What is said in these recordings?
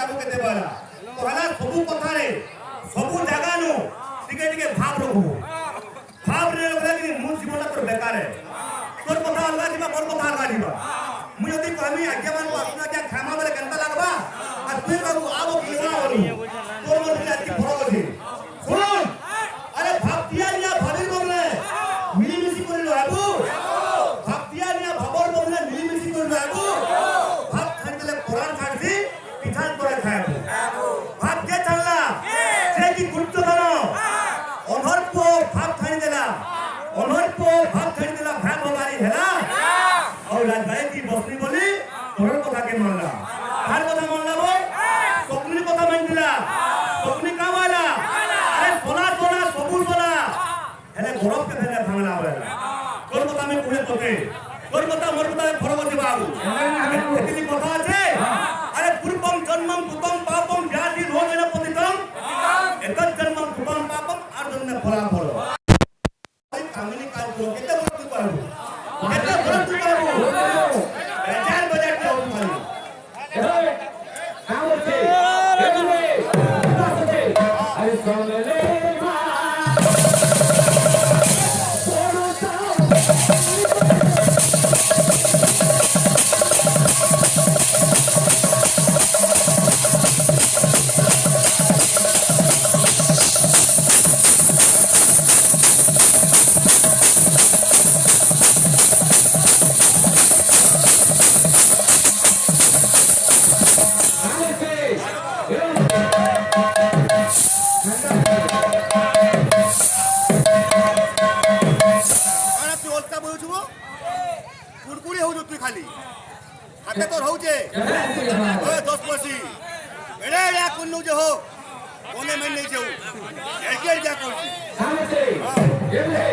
लागू केते बला कहला सबु कथा रे सबु जगह नु टिके भाव रखू भाव रे लगला कि मु जीवन तोर बेकार है तोर कथा अलगा जीवा मोर कथा अलगा जीवा मु यदि कहमी आज्ञा मान को अपना क्या खामा बेले केनता लागबा आ तू बाबू आबो किवा बोलू तोर मन आज की फरक अछि सुन अरे भातिया निया भाबी बोले मिली मिसी करिलो आबू भातिया निया भाबर बोले मिली मिसी करिलो आबू भात खाइले कोरान खाइसी पिठान करे खाइबो भात के चलला जे की गुरुत्व धरो अनहर को भात खाइ देला अनहर को भात खाइ देला भात हमारी हैला और राजनीति बसनी बोली तोर कथा के मानला हर कथा मानला वो स्वप्नी कथा मान दिला स्वप्नी काम आला अरे सोना सोना सबु सोना हेले गौरव के भेले भांगला आवेला तोर कथा में कोहे तोके तोर कथा मोर कथा फरक अछि बाबू एतिली कथा আছে अरे पूर्वम जन्मम कृतम पापम व्याधि रोगेन पतितम एतत् जन्मम कृतम पापम अर्जुन फला फल कामिनी काल को केते वस्तु पाबू केते वस्तु पाबू हजार बजट के उठाई आवते अरे सोने ले कुरकुरी हो तू खाली हाथे तो रहउचे ओए 10 पसी एड़े एड़ा कुन्नु जे हो कोने में नहीं जेऊ एके जा करछी सामने गेले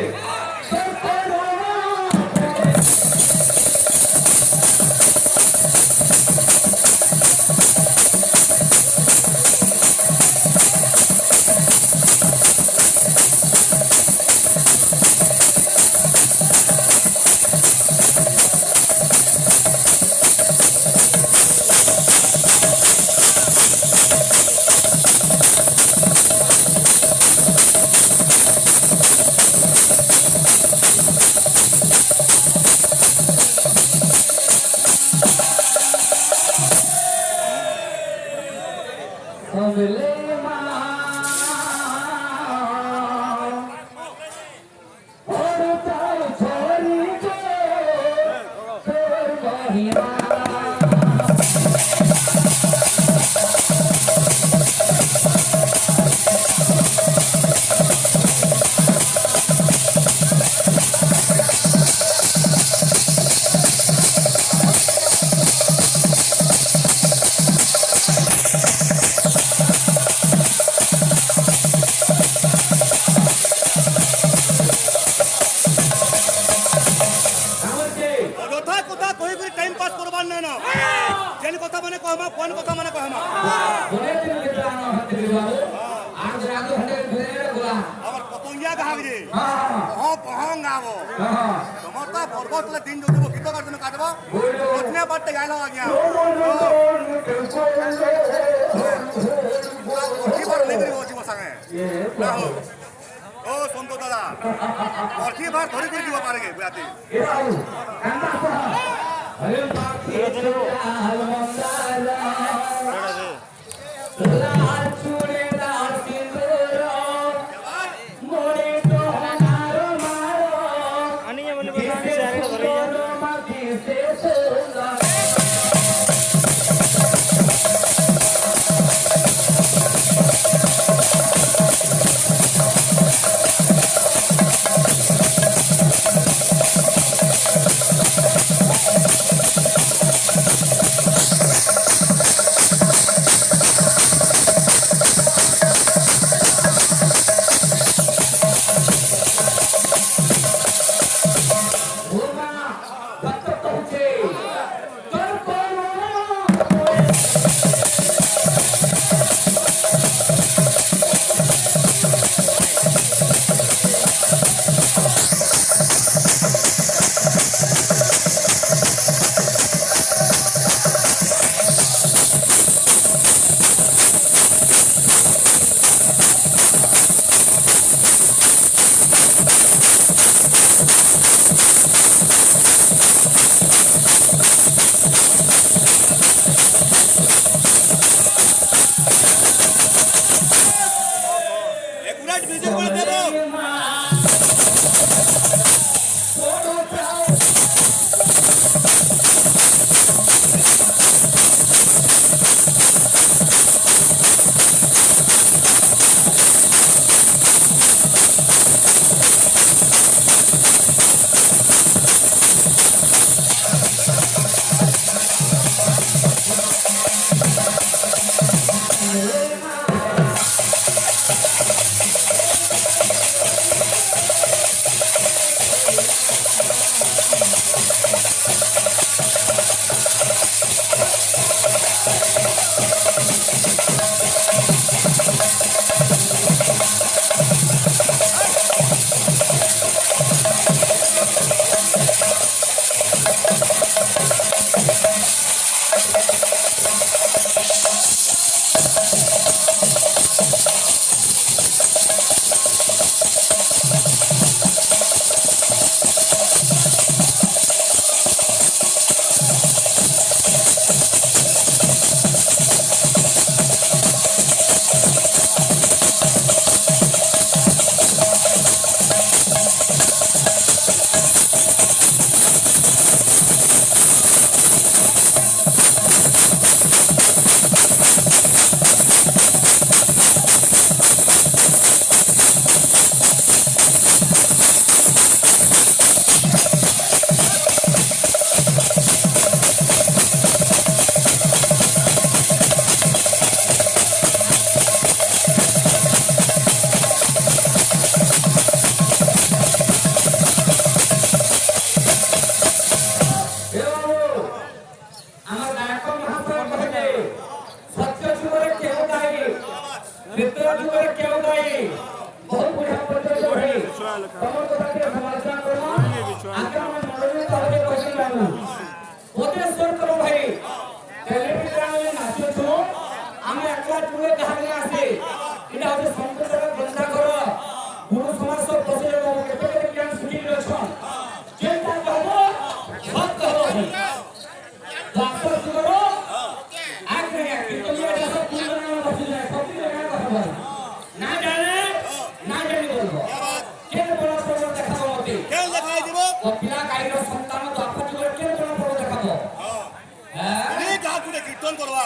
কীর্তন করবা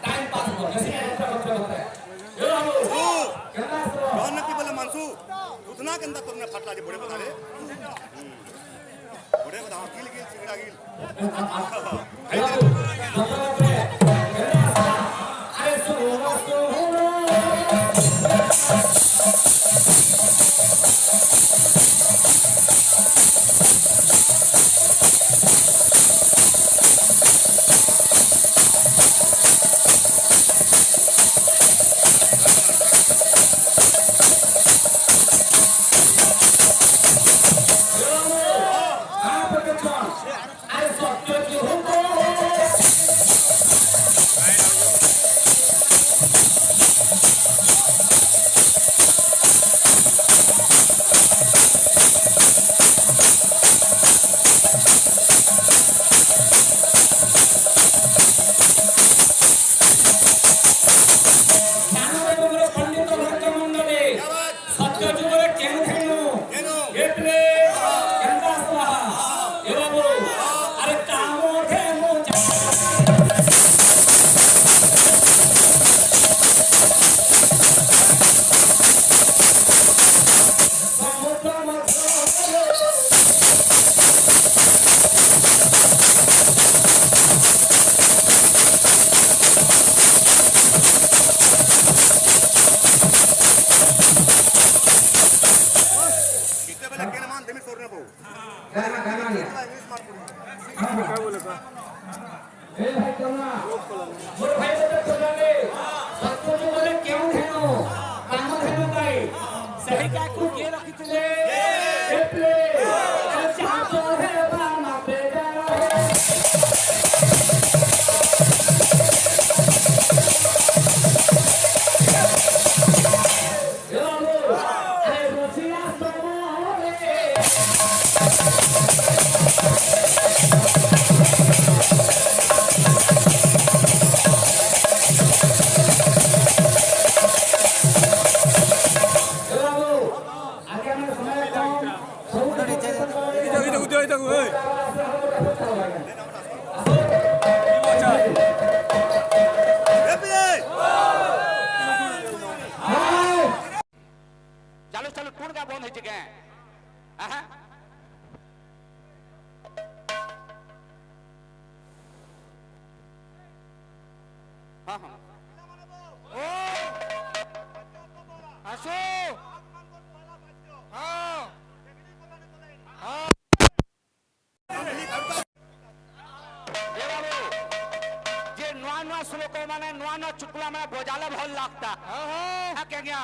টাইম পাস কি বলে মানসু उतना के अंदर तुमने फटला जे बड़े बता रे बड़े बता गिल गिल सिगड़ा गिल अरे सुनो सुनो আসো হ্যাঁ যে নূয়া নূয়া শ্লোক মানে নূয়া নূয়া চুকলা মানে বজালে ভাল লাগতা হ্যাঁ কেঙ্গা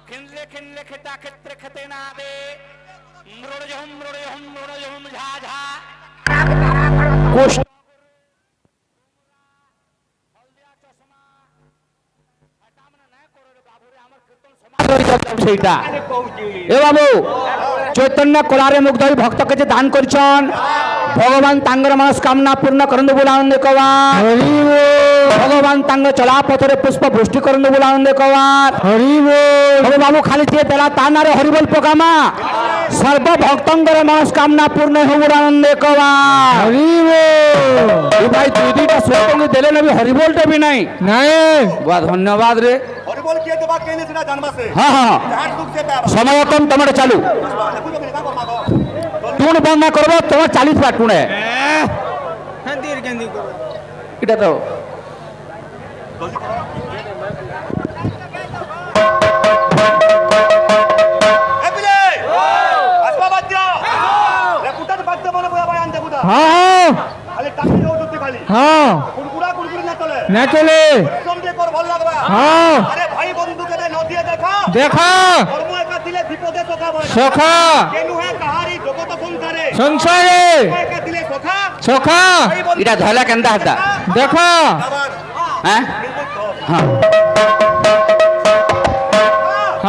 খিনলে খিনলে খেতা ক্ষেত্রে খেতে না দে মৃড়জহম মৃড়জহম মৃড়জহম ঝা ঝা কোষ সেইটা এ বাবু চৈতন্য কোলারে মুগ্ধ হয়ে ভক্তকে যে দান করছেন ভগবান তাঙ্গর মনস্কামনা পূর্ণ করন্দু বলে আনন্দ কবার ভগবান তাঙ্গ চলা পথরে পুষ্প বৃষ্টি করন্দু বলে আনন্দ কবার হরিবল বাবু খালি দিয়ে দেলা তানারে হরিবল পকামা সর্ব ভক্তঙ্গর মনস্কামনা পূর্ণ হবুর আনন্দ কবার হরিবল ভাই তুই দুইটা শ্লোক দেলে নবি হরিবলটা বি নাই নাই বা ধন্যবাদ রে হরিবল কে দেবা কে নে সেটা জানবাসে হ্যাঁ হ্যাঁ যাহার দুঃখ সেটা সময় কম তোমার চালু টুন বন্ধ করবো তোমার 40 বার টুনে এটা তো এপিলে আসবা বাদ্য রেপুটা বাদ্য মনে বয়া বায়ান দেবুদা হ্যাঁ খালি টাকি দেও দুটি খালি হ্যাঁ কুরকুরি না চলে না চলে সমঝে কর ভাল লাগবা হ্যাঁ আরে ভাই বন্ধুকে দে নদিয়ে দেখা দেখা কর্ম একা দিলে বিপদে সখা বলে সখা কেনু হে কাহারি জগত সংসারে সংসারে একা দিলে সখা সখা এটা ধলা কেন্দা হাতা দেখা আবার হ্যাঁ হ্যাঁ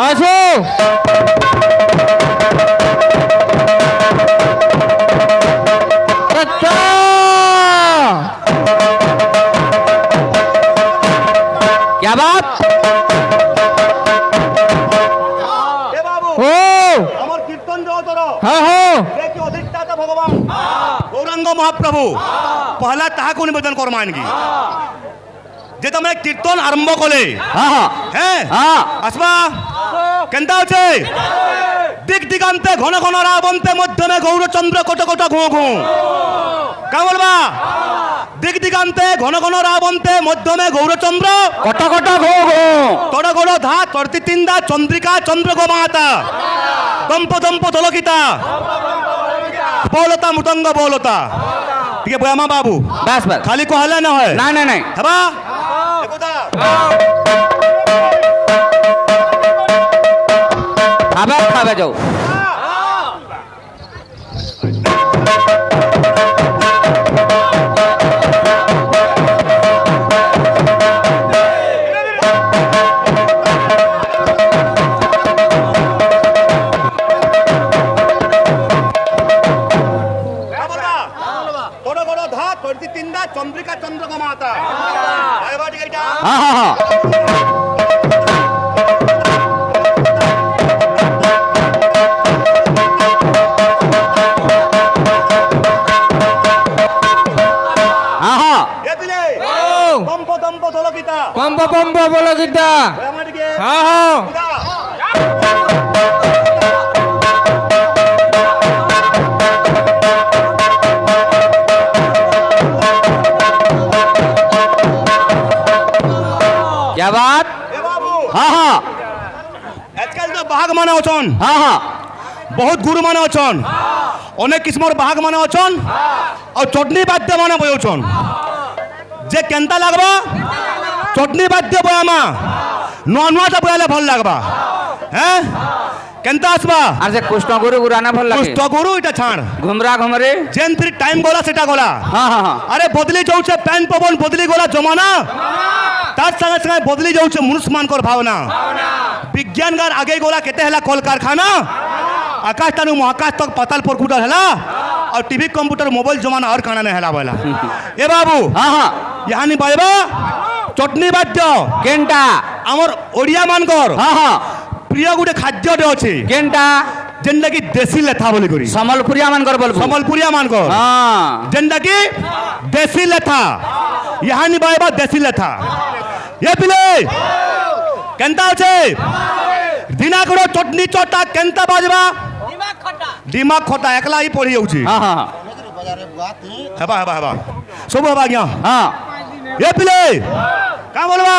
আসো আচ্ছা क्या बात এ বাবু ओ আমার কীর্তন জগতর हाँ हाँ দেখি অধিষ্ঠাতা ভগবান গৌরাঙ্গ মহাপ্রভু পহলা তাহাকু নিবেদন করমানগি যে তুমি কীর্তন আরম্ভ কলে हाँ हाँ হ্যাঁ हाँ আসবা কেনতা আছে দিক দিগান্তে ঘন ঘন রাবন্তে মধ্যমে গৌরচন্দ্র কোট কোট ঘুঁ ঘুঁ কা বলবা দিক দিগান্তে ঘন ঘন রাবন্তে মধ্যমে গৌরচন্দ্র কটা কটা ঘো ঘো তড় গড় ধা তর্তি তিন্দা চন্দ্রিকা চন্দ্র গোমাতা দম্প দম্প দলকিতা বলতা মৃতঙ্গ বলতা ঠিক আছে বয়ামা বাবু बस बस খালি কহলে না হয় नहीं नहीं नहीं হেবা একদা खाबे खाबे जाओ তড় গড় ধা তর্তি তিন্দা চন্দ্রিকা চন্দ্র গোমাতা এবার ঠিক এটা हाँ हाँ हाँ हाँ हाँ এ দিলে দম্প দম্প দলকিতা पंप पंप बोलो कितना আমার দিকে हाँ हाँ क्या बात এ বাবু हाँ हाँ আজকাল তো বাঘ মানে অছন हाँ हाँ বহুত গুরু মানে অছন অনেক কিসমর বাঘ মানে অছন আর চটনি বাদ্য মানে বয়ছন যে কেনতা লাগবা চটনি বাদ্য বয়ামা নূয়া নূয়াটা বয়ালে ভাল লাগবা হ্যাঁ কেনতা আসবা আর যে কৃষ্ণ গুরু গুরানা ভাল লাগে কুষ্ঠ গুরু এটা ছাড় ঘুমরা ঘুমরে যেন ফির টাইম গলা সেটা গলা हाँ हाँ हाँ আরে বদলি যাচ্ছে প্যান পবন বদলি গলা জমানা তার সঙ্গে সঙ্গে বদলি যাচ্ছে মনুষ্যমানকর ভাবনা বিজ্ঞান গার আগে গলা কেতে হেলা কল কারখানা আকাশ তানু মহাকাশ তক পাতাল পরকুটার হেলা আর টিভি কম্পিউটার মোবাইল জমানা আর কানা হেলা বলা এ বাবু हाँ हाँ ইয়ানি বাজবা চটনি বাদ্য কেনটা আমার ওড়িয়া মানকর हाँ हाँ প্রিয় গোটে খাদ্যটে আছে কেনটা যেনটা কি দেশি লেথা বলি করি সম্বলপুরিয়া মানকর বলবো সম্বলপুরিয়া মানকর हाँ যেনটা কি দেশি লেথা ইহানি বাজবা দেশি লেথা এ পিলে কেনতা আছে দিনাকর চটনি চটা কেনতা বাজবা দিমাগ খটা একলা হি পড়ি যাଉଛି हाँ हाँ হেবা হেবা হেবা সবু হেবা আজ্ঞা हाँ এ পিলে কা বলবা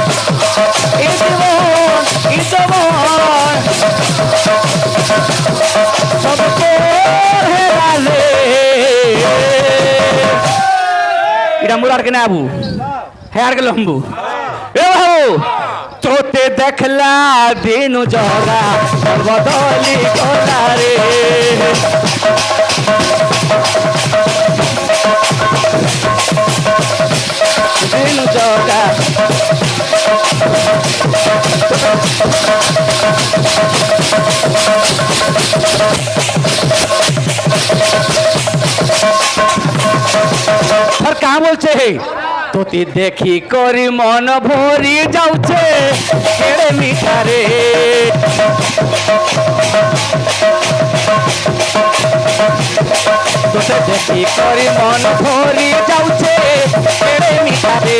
সব তোর হেরালে এটা মোর আর কেন আবু হ্যাঁ আর গেল হম্বু এ বাবু তোতে দেখলা দিন জগা বদলি গলা রে দিন জগা আর কা বলছে তোতে দেখি করি মন ভরি যাচ্ছে কেড়ে মিঠারে তোতে দেখি করি মন ভরি যাচ্ছে কেড়ে মিঠারে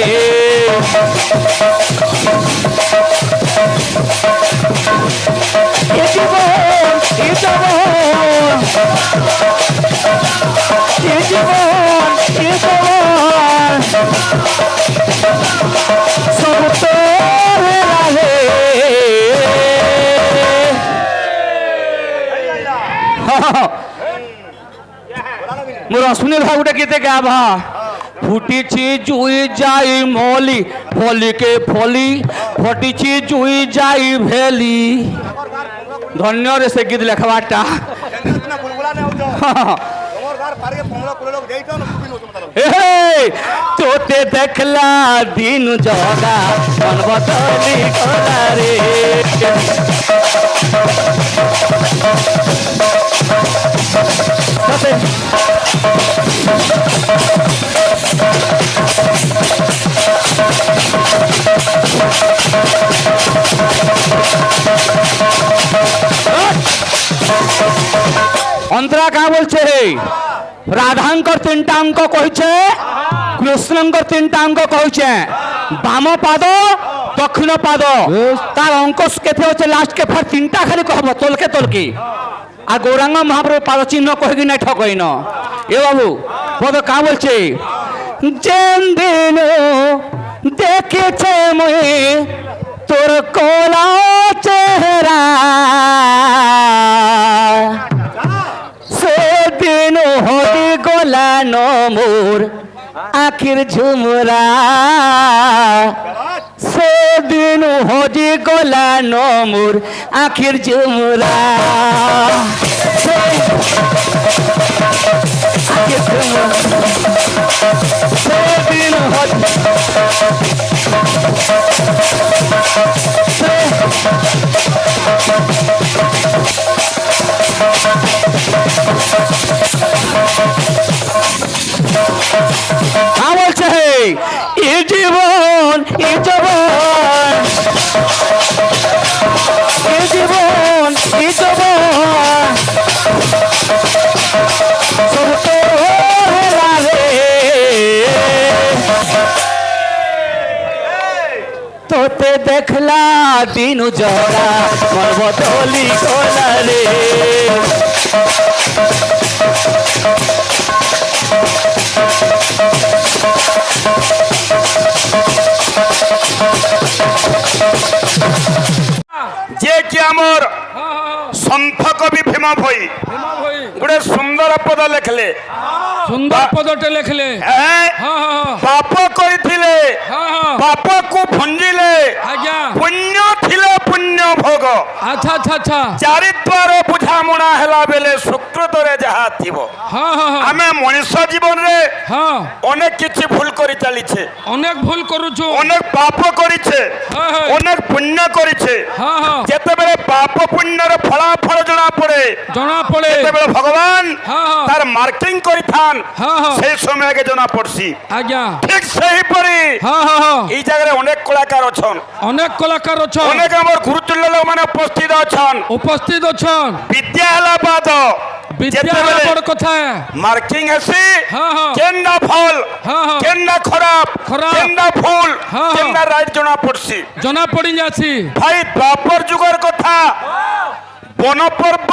এ জীবন এ জীবন এ জীবন এ জীবন সব তোর হেরালে মোর অশ্বিনীর ভাবটা কেতে গাভা ফুটিছি জুই যাই মলি ফলিকে ফলি ফটিছি জুই যাই ভেলি ধন্য রে সে গীত লেখবাটা তোতে দেখলা দিন জগা মন বদলি গলা রে অন্তরা কা বলছে রাধাঙ্কর তিনটা অঙ্ক কইছে কৃষ্ণঙ্কর তিনটা অঙ্ক কইছে বাম পাদ দক্ষিণ পাদ তার অঙ্ক কেতে হচ্ছে লাস্ট কে ফের তিনটা খালি কহব তোলকে তোলকে আর গৌরাঙ্গ মহাপ্রভু পাদ চিহ্ন কহিকি নাই ঠকইন এ বাবু পদ কা বলছে যেন দিন দেখেছে মই তোর কোলা চেহারা সেদিন হদি গোলা নমোর আখির ঝুমরা সেদিন হদি গোলা নমোর আখির ঝুমরা আখির ঝুমরা সেদিন হদি বলছে এ জীবন এ জীবন এ জীবন এ জীবন সব তোর হেরালে তোতে দেখলা দিন জগা মন বদলি গলা রে যে কি আমার সন্থ কবি ভীম ভই গোটে সুন্দর পদ লেখলে সুন্দর পদটে লেখলে পাপ করিলে পাপকু ভঞ্জিলে আজ্ঞা পুণ্য থিলে পুণ্য ভোগ আচ্ছা আচ্ছা আচ্ছা চারিদ্বার বুঝামଣା হেলা বেলে সুকৃতরে যাহা থিব আমি মଣିষ জীবনরে অনেক কিছু ভুল করে চালিছে অনেক ভুল করুছু অনেক পাপ করিছে অনেক পুণ্য করিছে যেতেবেলে পাপ পুণ্যর ফলাফল জনা পড়ে যেতেবেলে ভগবান তার মার্কিং করিথান সেই সময় আগে জনা পড়ছি আজ্ঞা ঠিক সেইপরি এই জায়গায় অনেক কলাকার অছন অনেক আমার গুরুতুল্য লোক মানে উপস্থিত অছন বিদ্যা হেলা বাদ কথা মার্কিং হেসি কেন্না ফল কেন্না খরাপ কেন্না ফুল কেন্না রাইট জনা পড়ছি জনা পড়ি যাচ্ছি ভাই দ্বাপর যুগের কথা বনপর্ব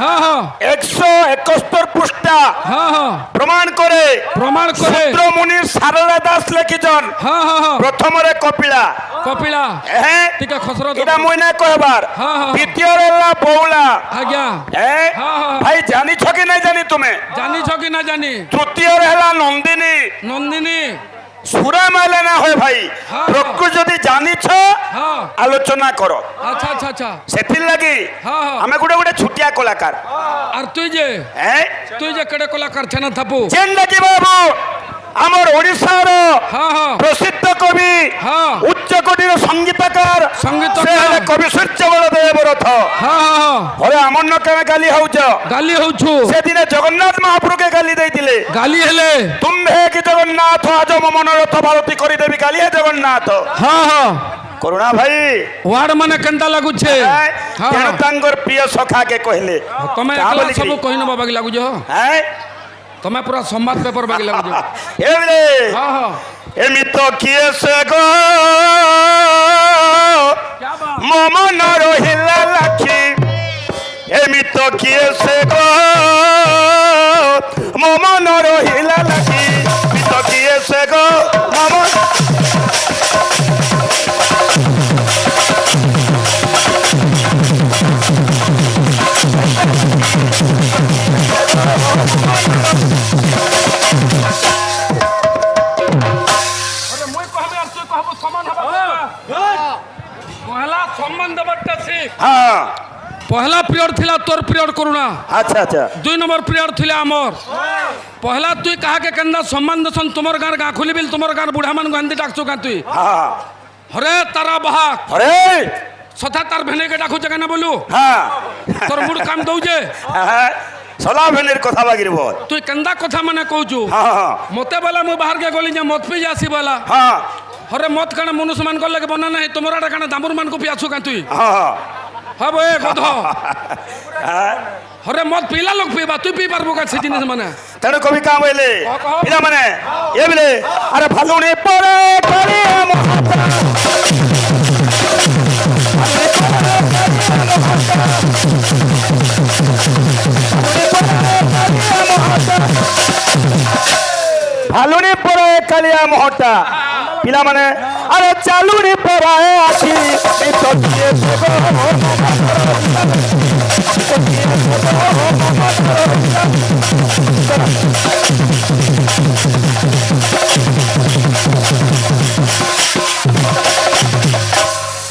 হ্যাঁ হ্যাঁ 171 পৃষ্ঠা হ্যাঁ হ্যাঁ প্রমাণ করে প্রমাণ করে সূত্রমুনি সারদা দাস লেখিছন হ্যাঁ হ্যাঁ হ্যাঁ প্রথমরে কপিলা কপিলা হ্যাঁ টিকা খসরা এটা মুই না কহবার হ্যাঁ, হ্যাঁ। দ্বিতীয়রে হলা বৌলা আজ্ঞা হ্যাঁ হ্যাঁ, হ্যাঁ। ভাই জানিছ কি নাই জানি তুমি জানিছ কি না জানি তৃতীয়রে হলা নন্দিনী নন্দিনী সুরা মাইলে না হয় ভাই হ্যাঁ। প্রকৃত যদি জানিছ হ্যাঁ আলোচনা কর আচ্ছা আচ্ছা আচ্ছা সেথির লাগি হ্যাঁ, হ্যাঁ। আমি গোটে গোটে ছুটিয়া কলাকার আর তুই যে কেড়ে কলাকার ছানা থাপু যেন লাগি বাবু আমার ওড়িশার হ্যাঁ হ্যাঁ প্রসিদ্ধ কবি হ্যাঁ। উচ্চ কোটির সঙ্গীতকার সঙ্গীতকার। সে হলে কবি সূর্য বলদেব রথ হ্যাঁ হ্যাঁ ঘরে আমার ন কেন গালি হউছ গালি হউছু সেদিনে জগন্নাথ মহাপ্রভুকে গালি ଦେଇଥିଲେ গালি হেলে তুম্ভে কি জগন্নাথ আজ মম মনোরথ ভারতী করিদেবি গালি হে জগন্নাথ হ্যাঁ হ্যাঁ করুণা ভাই ওয়ার্ড মানে কেনতা লাগুছে হ্যাঁ তেଣୁ ତାଙ୍କର ପ୍ରିୟ ସଖାକେ କହିଲେ তুমি ତା একলা ବୋଲିକିରି। সবু কহিন বাবাকে লাগুছ হ্যাঁ তুমি পুরা সম্বাদ পেপার বাকি লাগুছ এমনি হ্যাঁ হ্যাঁ এমিত কিয়ে সে গো মম ন রহিলা লাখি এমিত কিয়ে সে গো মম ন রহিলা লাখি মিত কিয়ে সে গো মম পহলা সম্মান দেবারটা শিখ হ্যাঁ পহলা পিরিয়ড থিলা তোর পিরিয়ড করুণা আচ্ছা আচ্ছা 2 নম্বর পিরিয়ড থিলা আমর পহলা তুই কাহাকে কেন্দা সম্মান দছন তোমার গাঁর গাঁ খুলি বিল তোমার গাঁর বুড়া মান গান্ধী ডাকছো কা তুই হ্যাঁ হরে তারা বাহাক আরে সথা তার ভেনেকে ডাকুছে কেন বলু হ্যাঁ তোর মুড কাম দউছে হ্যাঁ সলা ভেনের কথা বাগির বল তুই কেন্দা কথা মানে কହୁଛୁ হ্যাঁ হ্যাঁ মতে বেলা মু বাহারকে গলি যে মত পিই আসি বেলা হ্যাঁ হরে মত কানে মনুষ্য মান লাগে বনা নাই তোমার আটা কানে দামুর মান কো পিয়াছু কা তুই হ্যাঁ হব এ গধ হ্যাঁ হরে মত পিলা লোক পিবা তুই পি পারবো কা সে জিনিস মানে তেণু কবি কাম বলে কহ। পিলা মানে এ বলে আরে ফালুনি পরে করে ফালুনি পরে কালিয়া মহটা পিলা মানে আরে চালুনি পরায় আছি এই তো দিয়ে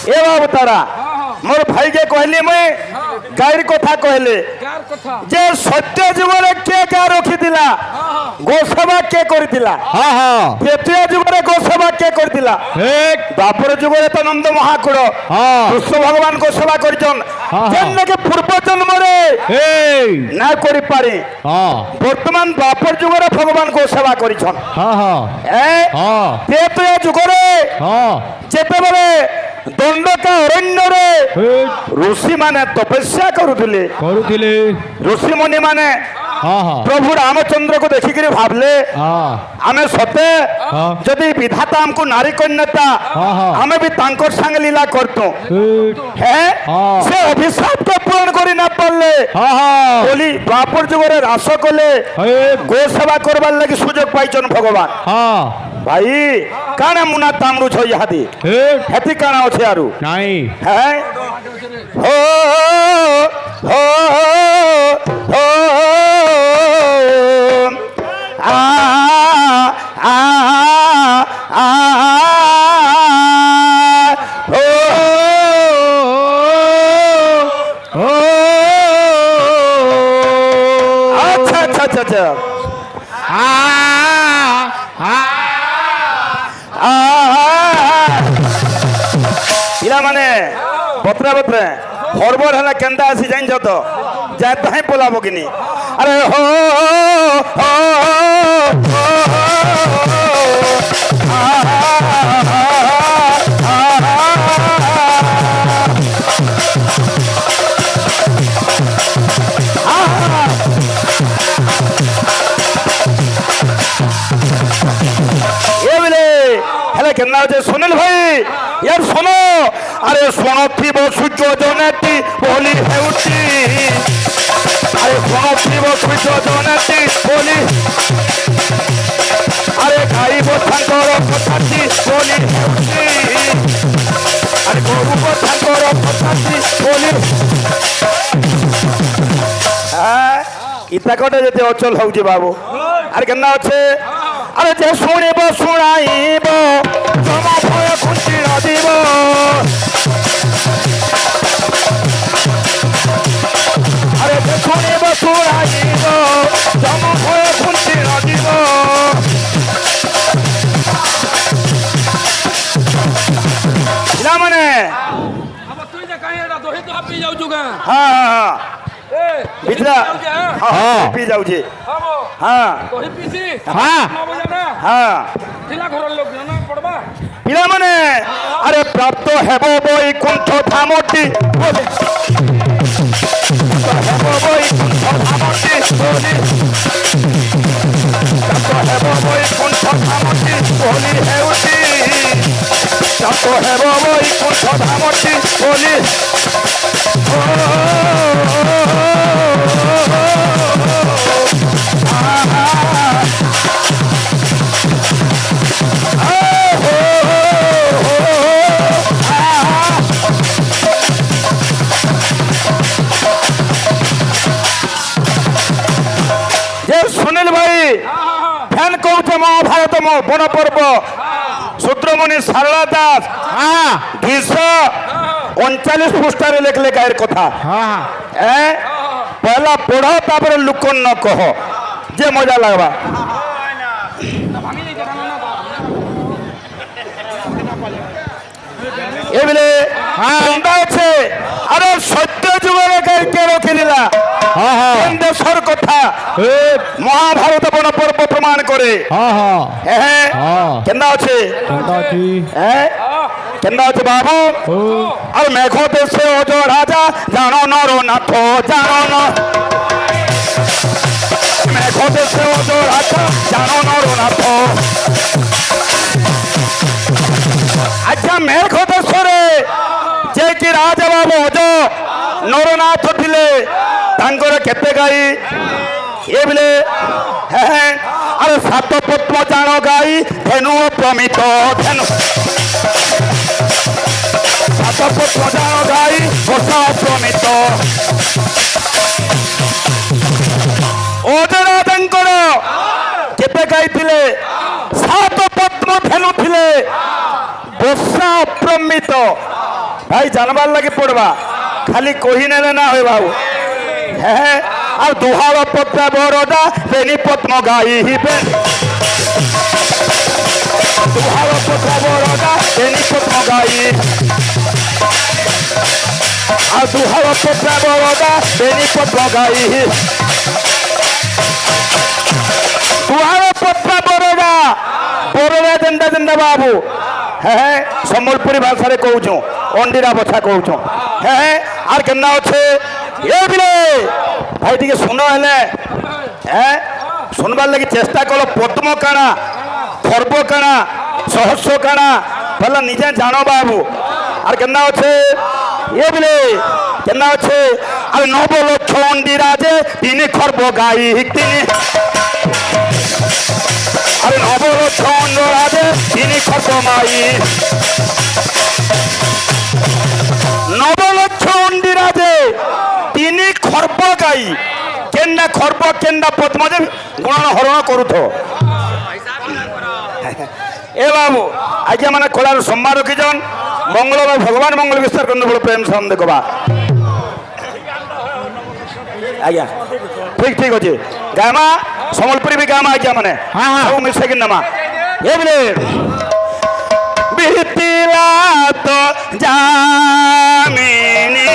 এ বাবু তারা মোর ভাইকে কহিলি মুই গাইর কথা কহিলি কার কথা যে সত্য যুগরে কে কে রখিলা গোসভা কে করিলা হ্যাঁ হ্যাঁ তৃতীয় যুগরে গোসভা কে করিলা ঠিক দ্বাপর যুগরে তো নন্দ মহাকুড় হ্যাঁ কৃষ্ণ ভগবান গোসভা করিছন হ্যাঁ। যেনকে পূর্ব জন্মরে এই না করি পারি হ্যাঁ বর্তমান দ্বাপর যুগরে ভগবান গোসভা করিছন হ্যাঁ হ্যাঁ হ্যাঁ তৃতীয় যুগরে হ্যাঁ যেতেবেলে দণ্ডকা অরণ্যরে ঠিক ঋষি মানে তপস্যা করুଥିଲେ କରୁଥିଲେ ঋষিমুনি মানে হ্যাঁ হ্যাঁ প্রভু রামচন্দ্রকে দেখিকি ভাবলে হ্যাঁ আমি সতে হ্যাঁ যদি বিধাতা আমকু নারী কন্যাতা হ্যাঁ, হ্যাঁ। আমি বি তাঙ্কর সাঙ্গে লীলা করতো ঠিক হ্যাঁ হ্যাঁ। সে অভিশাপকে পূরণ করি না পারলে হ্যাঁ হ্যাঁ বলি দ্বাপর যুগরে হ্রাস কলে ঠিক গো সেবা করবার লাগি সুযোগ পাইছন ভগবান হ্যাঁ ভাই কাଣା মুনা তামরু ছ ইহাদি ঠিক হেতি কাଣା আছে আরু নাই হ্যাঁ হো হো হো আ আ আ হো ও আচ্ছা আচ্ছা আচ্ছা আচ্ছা আ আ ପିଲାମାନେ ପତ୍ରା ପତ୍ରା ହରବର ହେଲା କେନ୍ତା ଆସି ଜାଣିଛ ତ ଯାଏ ତାହିଁ ପଲାବ କିନି ଆରେ ହୋ ହୋ ଏ ବେଲେ ହେଲେ କେନ୍ତା আছে সুনীল ভাই ইয়ার শোনো আরে শোনথিব সূর্য জনেতি বলি হেউটি আরে শোনথিব সূর্য জনেতি বলি আরে গাইব তাঙ্কর কথাটি বলি হেউটি আরে গরু তাঙ্কর কথাটি বলি ইতাকটা যেতে অচল হচ্ছে বাবু আর কেন আছে আরে যে শুনিব শুনাইব জমা ভয় খুঁটি দিব আরে যে শুনিব শুনাইব জমা ভয় খুঁটি দিব মানে তুই যে কাহি এটা দহি তো পি যাଉଛୁ ଗାଁ হ্যাঁ হ্যাঁ বিজলা হ্যাঁ পি যাଉଛି হ্যাঁ দহি পিছি হ্যাঁ হ্যাঁ ଥିଲା ଘର ଲୋକ ଜଣା ପଡବା ପିଲାମାନେ ଆରେ ପ୍ରାପ୍ତ ହେବ ବୈକୁଣ୍ଠ ଧାମଟି ହେବ ବୈକୁଣ୍ଠ ଧାମଟି ପ୍ରାପ୍ତ ହେବ ବୈକୁଣ୍ଠ ଧାମଟି ବୋଲି ହେଉଛି ପ୍ରାପ୍ତ ହେବ ବୈକୁଣ୍ଠ ଧାମଟି ବୋଲି সুনীল ভাই ফ্যান কৌছে মহাভারত বন পর্ব সূত্রমণি সারলা দাস 239 পৃষ্ঠারে লেখলে গায়ের কথা পহলা পড়ো তারপরে লুকন ন কহ যে মজা লাগবা এবিলে চিন্তা আছে আরে সত্য যুগের কে রখিলা দেশর কথা মহাভারত বন পর্ব প্রমাণ করে কেন আছে কেন আছে বাবু আর মেঘ দেশে অজ রাজা জানো নর নাথ জানো মেঘ দেশে অজ রাজা জানো নর নাথ আচ্ছা মেঘ দেশরে যে কি রাজা বাবু অজ নরনাথ ଥିଲେ ତାଙ୍କର କେତେ ଗାଈ ଏ ବିଲେ ଆରେ ସାତ ପଦ୍ମ ଜାଣ ଗାଈ ଧେନୁ ପ୍ରମିତ ଧେନୁ ସାତ ପଦ୍ମ ଜାଣ ଗାଈ ବର୍ଷା ପ୍ରମିତ ଅଜରାଜଙ୍କର କେତେ ଗାଈ ଥିଲେ ସାତ ପଦ୍ମ ଧେନୁ ଥିଲେ ବର୍ଷା ଅପ୍ରମିତ ଭାଇ ଜାନବାର ଲାଗି ପଡବା খালি কহি নেলে না হয় বাবু হ্যাঁ আর দুহার পদ্মা বরদা বেনি পদ্ম গাইবে দুহার পদ্মা বরদা বেনি পদ্ম গাই আর দুহার পদ্মা বরদা বেনি পদ্ম গাই দুহার পদ্মা বরদা বরদা জেন্দা জেন্দা বাবু হ্যাঁ সম্বলপুরী ভাষায় কৌছু অন্ডিরা বছা কৌছু হ্যাঁ আর কেন আছে এ বিলে ভাই টিকে শুন হেলে হ্যাঁ শুনবার লাগি চেষ্টা কর পদ্ম কাଣା খর্ব কাଣା সহস্র কাଣା বলে নিজে জানো বাবু আর কেন আছে এ বিলে কেন আছে আর নবলক্ষ অন্ডিরা যে তিনি খর্ব গাই তিনি আর নবলক্ষ অন্ডরা যে তিনি খর্ব মাই নবলক্ষ অন্ডিরাজে তিনি খর্ব গাই কেন্না খর্ব কেন্না পদ্মজে গুণন হরণ করুথ এ বাবু আজ মানে খোলার সম্মান রকিছন মঙ্গলবার ভগবান মঙ্গল বিস্তার করতে বড় প্রেম সাম দেখবা আজ্ঞা ঠিক ঠিক আছে গামা সম্বলপুরী বি গামা আজ্ঞা মানে সব মিশাইকি নামা এ বলে বিহিতিলা তো জামিনী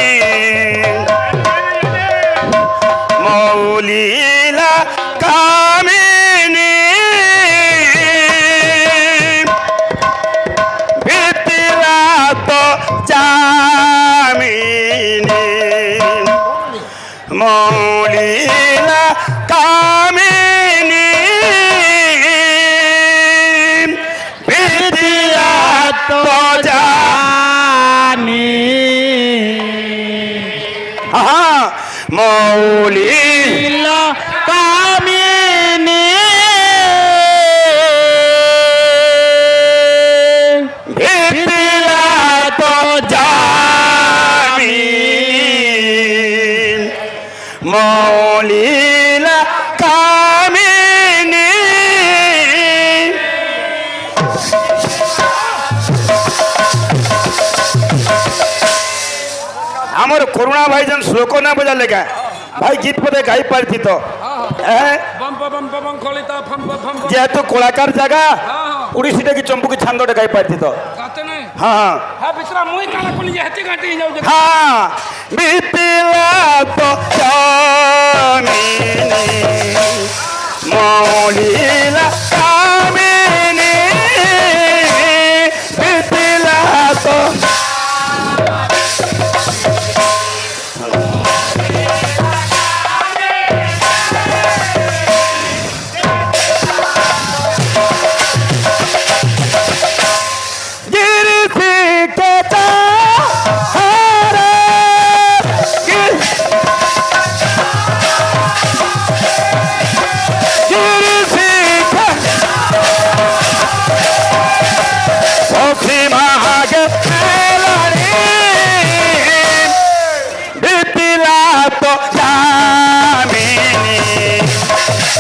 মৌলীলা কামিনী বিহিতিলা তো জামিনী মৌলীলা কামিনী বিহিতিলা মৌলি কামিনী ভিতিলা তো জামি মৌলিলা কামিনী আমার করুণা ভাই যেন শ্লোক না বোঝা লেখা ভাই গীত পদে গাই পারছি তো হ্যাঁ বম বম বম খলিতা ফম ফম যেহেতু কোলাকার জায়গা উড়িষ্যটা কি চম্পুকি ছান্দটা গাই পারছি তো গাতে নাই হ্যাঁ হ্যাঁ বিচরা মুই কানা কলি যে হেতি গাটি যাও যে হ্যাঁ বিপিলা তো কামিনী মৌলিলা কামিনী বিপিলা তো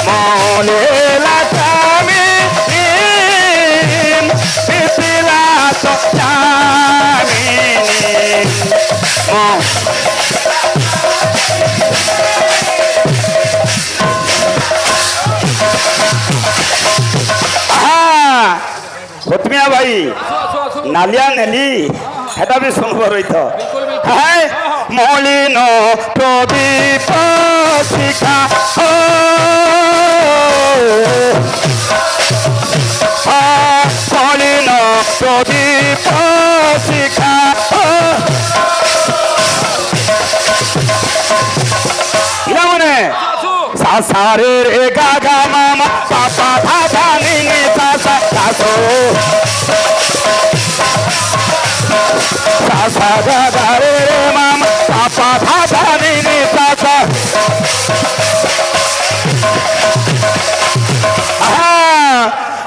মৌলিলা কামিনী বিপিলা তো ভূতমিয়া ভাই নালিয়া নেলি এটা বি শুনব রইত হ্যাঁ মলিন প্রদীপ শিখা মলিন প্রদীপ শিখা মনে সাসারে রে গা গা মামা পাপা ধাধা নি নি সাসা সাসো সাসা গা গা রে রে মামা পাপা ধাধা নি নি সাসা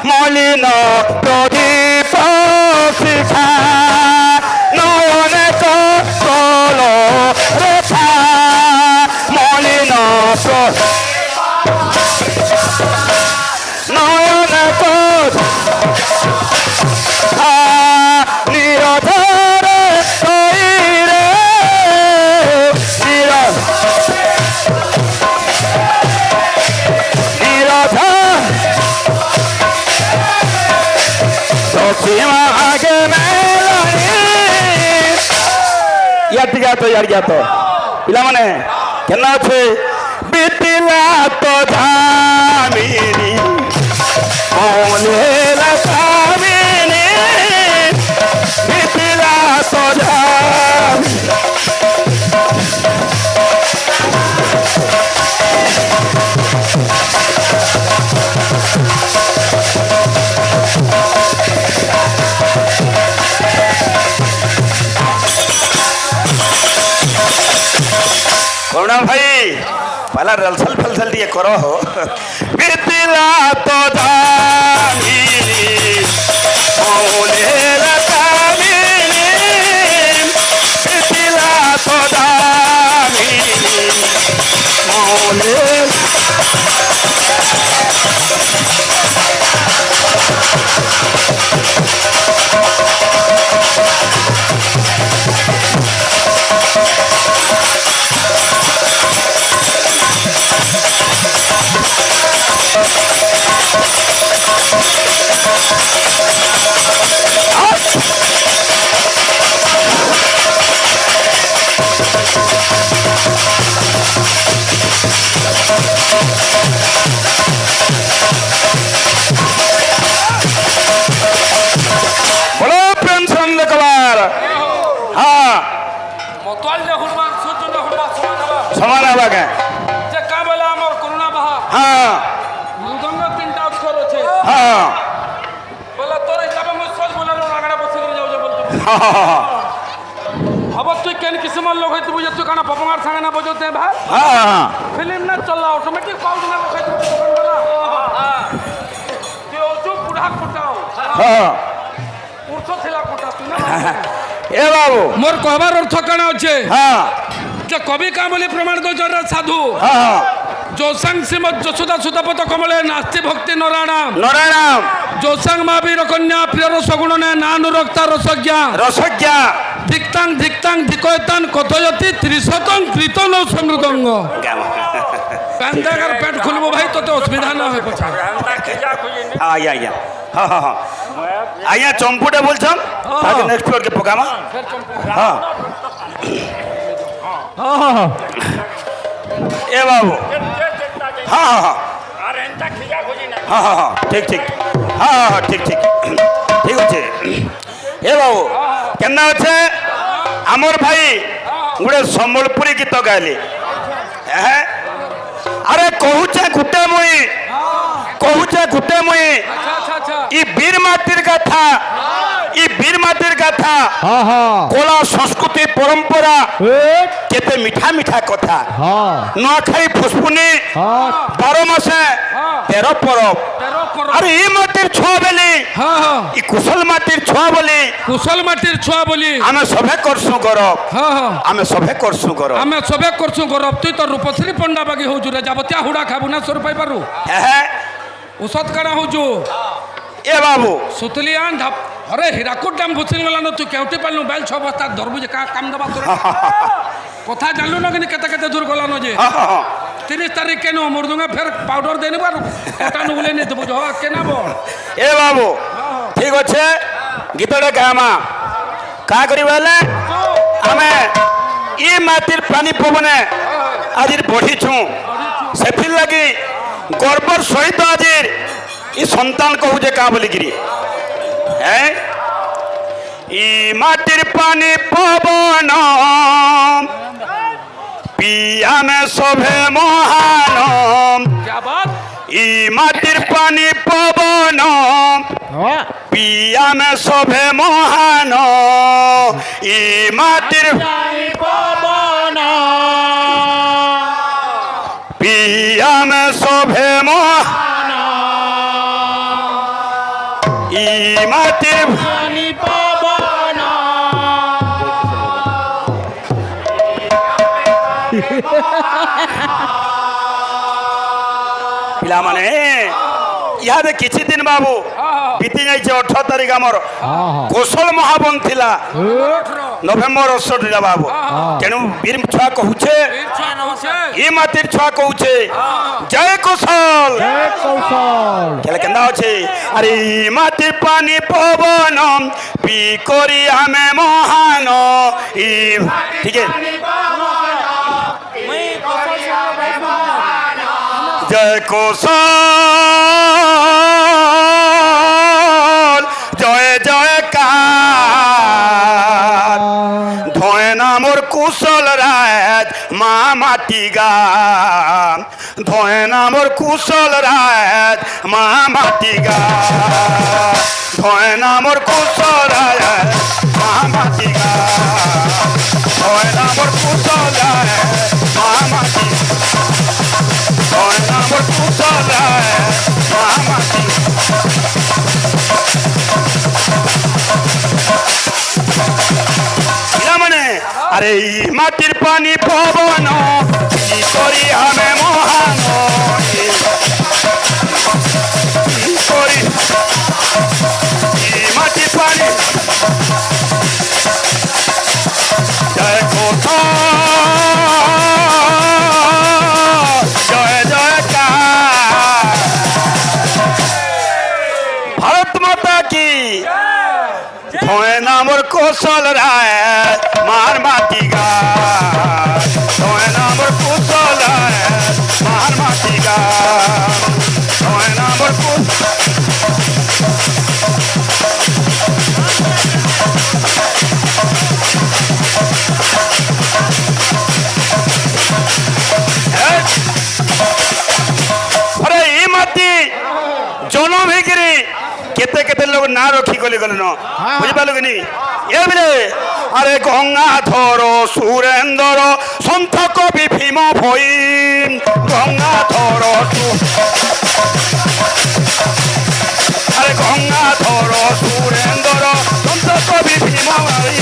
মলিন প্রদীপ শিখা নয়নে কল রেখা মলিন নয়ন নিরধরে তৈরে নিরধ সীমা আগে ইয়ার গা তো পিলামানে কেন আছে বিপিলা তো ঝামিনী মৌলিলা কামিনী বিপিলা তো ঝামিনী করুণা ভাই পালা রলসল ফলসল দিয়ে করো বিপিলা তো ঝামিনী মৌলিলা কামিনী বিপিলা তো ঝামিনী মৌলিলা বলো পেনশন লেখবার হ্যাঁ মতওয়াল যে হুরমা সূর্য যে হুরমা সমান হবাকে যে কা বলে আমার করুণা বাহা হ্যাঁ মৃদঙ্গ তিনটা অক্ষর আছে হ্যাঁ বলে তোর হিসাবে মুই সজ বলে রাগড়া বসে যাও যে বলতো अब तु केन किस्म लोग है तू तू काना पपंगार संगे ना बजोते भाई हाँ फिल्म ना चलला ऑटोमेटिक पाउज ना रखे तू जो बुढ़ा कोटाओ हाँ उठो थिला कोटा तू ना ए बाबू मोर कहबार अर्थ काना होचे हाँ जे कवि का बोली प्रमाण दो जरा साधु हाँ जोसंग श्रीमद जसोदा सुतपत कमले नास्ति भक्ति नारायण नारायण जोसंग महावीर कन्या प्रिय रसगुण ने नानुरक्ता रसज्ञा रसज्ञा धिक्तांग धिक्तांग धिकोयतान कथयति त्रिशतंग कृतन समृदंग पेंदागर पेट खुलबो भाई तो असुविधा ना होय पछा आया आया हाँ हाँ हाँ आया चंपुटे बोलछन ताकि नेक्स्ट फ्लोर के पकामा हाँ ए बाबू हाँ हाँ हाँ हाँ हाँ हाँ ठीक ठीक हाँ हाँ हाँ ठीक ठीक ठीक अच्छे ए बाबू केना अच्छे आमर भाई गोटे सम्बलपुरी गीत गाइली अरे कहूचे गुटे मुई ई वीर मातिर कथा कोला संस्कृति परंपरा केते मीठा मीठा कथा नुआखाई फुसफुनी 12 मासे 13 परब अरे ई मातिर छुआ बोली ई कुशल मातिर छुआ बोली आमे सभे करसु गरब आमे सभे करसु गरब तु तो रूपश्री पंडा बागी हो जुरे जाबतिया हुडा खाबु ना 100 रुपया पारु औषध काना हो जो ए बाबू सुतलियान धप अरे हीराकुट डैम घुसिल गला न तू केउटी पालनु बैल 6 बस्ता दरबुज का काम दबा तोर कथा जानलु न कि केते केते दूर गला न जे 30 तारीख के नो मुर्दुंगा फिर पाउडर देने बार कटा न बोले नहीं तो बुझो केना बो ए बाबू ठीक अच्छे गीतडे गामा का करिबाले हमें ई मातिर पानी पवने आजिर बढ़ी छु सेफिल लगी गर्वर सहित आजिर ई संतान कहू जे का बोली गिरी हैं ई मातिर पानी पवन पिया में शोभे महान क्या बात ई मातिर पानी पवन पिया में शोभे महान ई मातिर पवन पिया में शोभे महान ई मातिर पानी पवन पिला माने याद किछि दिन बाबू बीती जाई 18 तारीख हमर कौशल महाबन थिला नवेम्बर 18 बाबू तेणु वीर छुआ कहूचे ई मातिर छुआ कहूचे जय कौशल केले केना होचे अरे ई मातिर पानी पवन पी करी हमें महान ई ठीक है जय कौशल जय जयकार धोए नामोर कुशल रात माँ माटी गाम धोए नामोर कुशल रात माँ माटी गाम धोए नामोर कुशल रात माँ माटी गाम धोए नामोर कुशल रात माँ माटी नामोर कुशल रात माँ माटी अरे ई माटिर पानी पवन ई करी हमें महान ई करी ई माटिर पानी जय कौशल जय जयकार भारत माता की धोए नामोर कौशल राय मार माटी गा धोए नामोर कौशल राय मार माटी गा धोए नामोर अरे ई माटी जनम हेगिरी केते केते लोग ना रखी गले गले न बुझि पालो कि नहीं এবারে আরে গঙ্গাধর সুরেন্দ্র সন্থ কবি ভীম ভৈ গঙ্গাধর আরে গঙ্গাধর সুরেন্দ্র সন্থ কবি ভীম ভৈ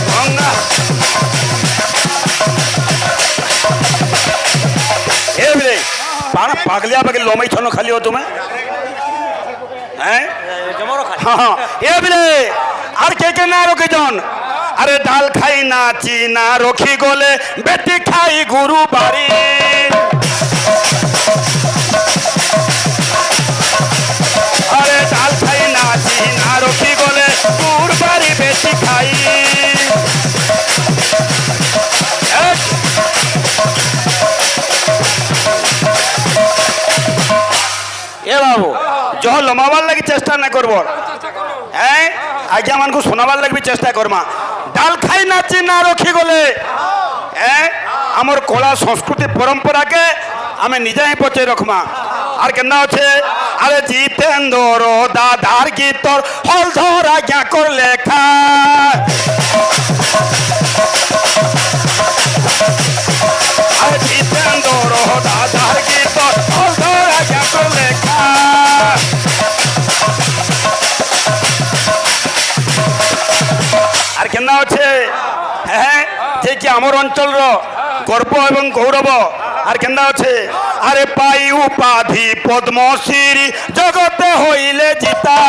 গঙ্গা এবারে পাগলিয়া পাগলি লোমাই ছন খালি হো তুমি হ্যাঁ হ্যাঁ এবারে আর কে না রকিজন আরে ডাল খাই না চিনা রখি গলে বেটি খাই গুরু বাড়ি আরে ডাল খাই না চিনা রখি গলে গুরু বাড়ি বেটি খাই এ বাবু যহ লমাবার লাগি চেষ্টা না করব হ্যাঁ আজ্ঞা মানকু শোনাবার লাগি চেষ্টা করমা ডাল খাই নাচি না রখি গলে হ্যাঁ আমার কলা সংস্কৃতি পরম্পরাকে আমি নিজে হি বচাই রখমা আর কেনা আছে আরে জিতেন্দ্র দাদার গীতর হলধর আজ্ঞা কর লেখা আরে জিতেন্দ্র দাদার গীতর হলধর আজ্ঞা কর লেখা আর কেনা আছে হ্যাঁ যে কি আমার অঞ্চলর গর্ব এবং গৌরব আর কেনা আছে আরে পাই উপাধি পদ্মশ্রী জগতে হইলে জিতা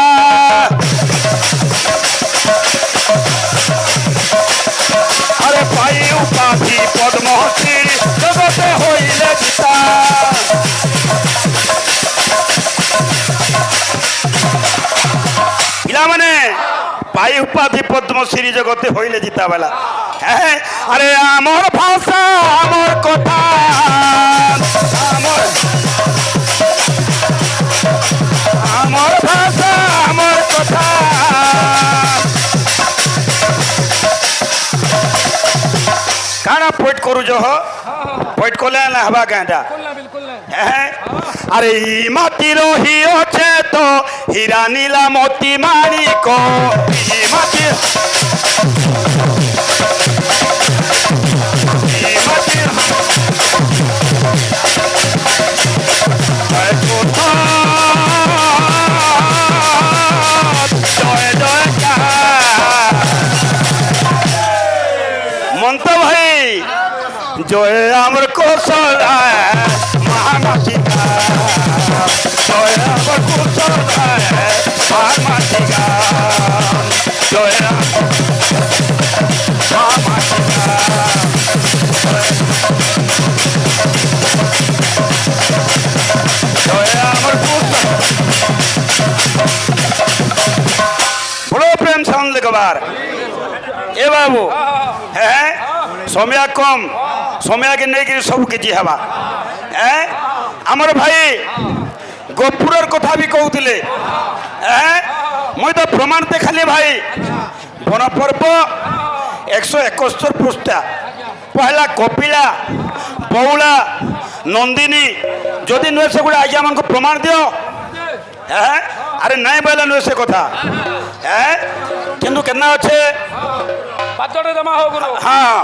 আরে পাই উপাধি পদ্মশ্রী জগতে হইলে জিতা পিলামানে পাই উপাধি পদ্মশ্রী জগতে হইলে জিতা বেলা হ্যাঁ আরে আমার ভাষা আমার কথা আমার ভাষা আমার কথা কাଣା পয়েট করুছ পয়েট করলে না হবা কেটা হ্যাঁ আরে ই মাটি রহি অছে তো হীরা নীলা মতি মানিক ই মাটি মন্ত ভাই জয় আমার কৌশল মহামাটিকা জয় আমার কৌশল মহামাটিকা জয় মহামাটিকা জয় আমার কৌশল বড় প্রেম সাউন্ড লেখবার এ বাবু হ্যাঁ সময় কম সময়কে নেইকি সবু কিছু হবা হ্যাঁ আমার ভাই গোপুরের কথা বি কৌলে হ্যাঁ মুই তো প্রমাণ দেখালি ভাই বনপর্ব 171 পৃষ্ঠা পহলা কপিলা বউলা নন্দিনী যদি নয় সেগুলো আজ আমাকে প্রমাণ দিও হ্যাঁ আরে নাই বলে নয় সে কথা হ্যাঁ কিন্তু কেনা আছে পাতড়ে জমা হোক হ্যাঁ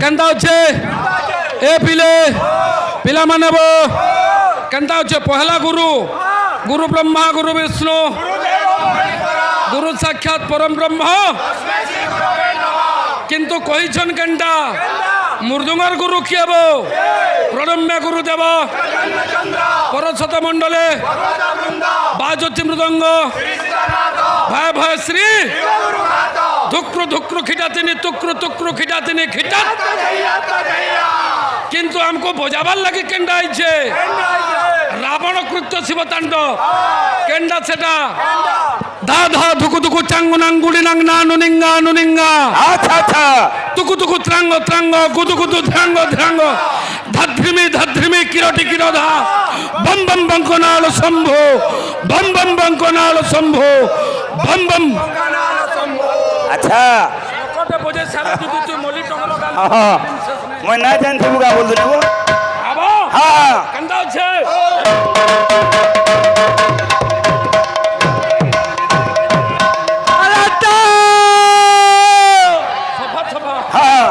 কেনতা হচ্ছে এ পিলে পিলা মানব কেনতা হচ্ছে পহলা গুরু গুরু ব্রহ্মা গুরু বিষ্ণু গুরু সাক্ষাৎ পরম ব্রহ্ম কিন্তু কইছন কেনটা মৃদঙ্গর গুরু কি হব প্রণম্য গুরুদেব পরশত মণ্ডলে বাজতি মৃদঙ্গ ভয় ভয় শ্রী ধুক্রু ধুক্রু খিটাতিনি তুক্রু তুক্রু খিটাতিনি খিটাত কিন্তু আমকো বোঝাবার লাগি কেন্ডা আইছে রাবণ কৃত্য শিবতাণ্ড কেন্ডা সেটা ধা ধা ধুকু ধুকু চাঙ্গু নাঙ্গুড়ি নাংনা নুনিঙ্গা নুনিঙ্গা আচ্ছা আচ্ছা তুকু তুকু ত্রাঙ্গ ত্রাঙ্গ গুদু গুদু ধ্রাঙ্গ ধ্রাঙ্গ ধাদ্রিমি ধাদ্রিমি কিরটি কিরধা বম বম বঙ্কনাল শম্ভু বম বম বঙ্কনাল শম্ভু বম বম আচ্ছা কত বোঝে সারা যদি তুই মলি টঙ্গল গান মই না জানথিবু গা বলদু আবো হ্যাঁ কেনতা আছে সফা সফা হ্যাঁ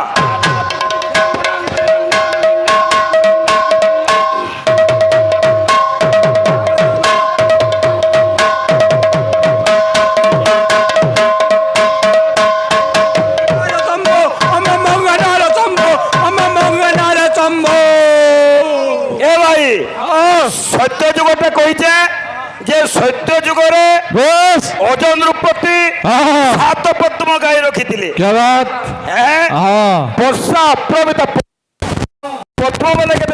এ ভাই সত্য যুগটা কইছে যে সত্য যুগরে বেশ অজন রূপতি সাত পদ্ম গাই রখিଥିଲେ क्या बात হ্যাঁ हाँ ବର୍ଷା ଅପ୍ରମିତ ପଦ୍ମ ବୋଲେ କେତେ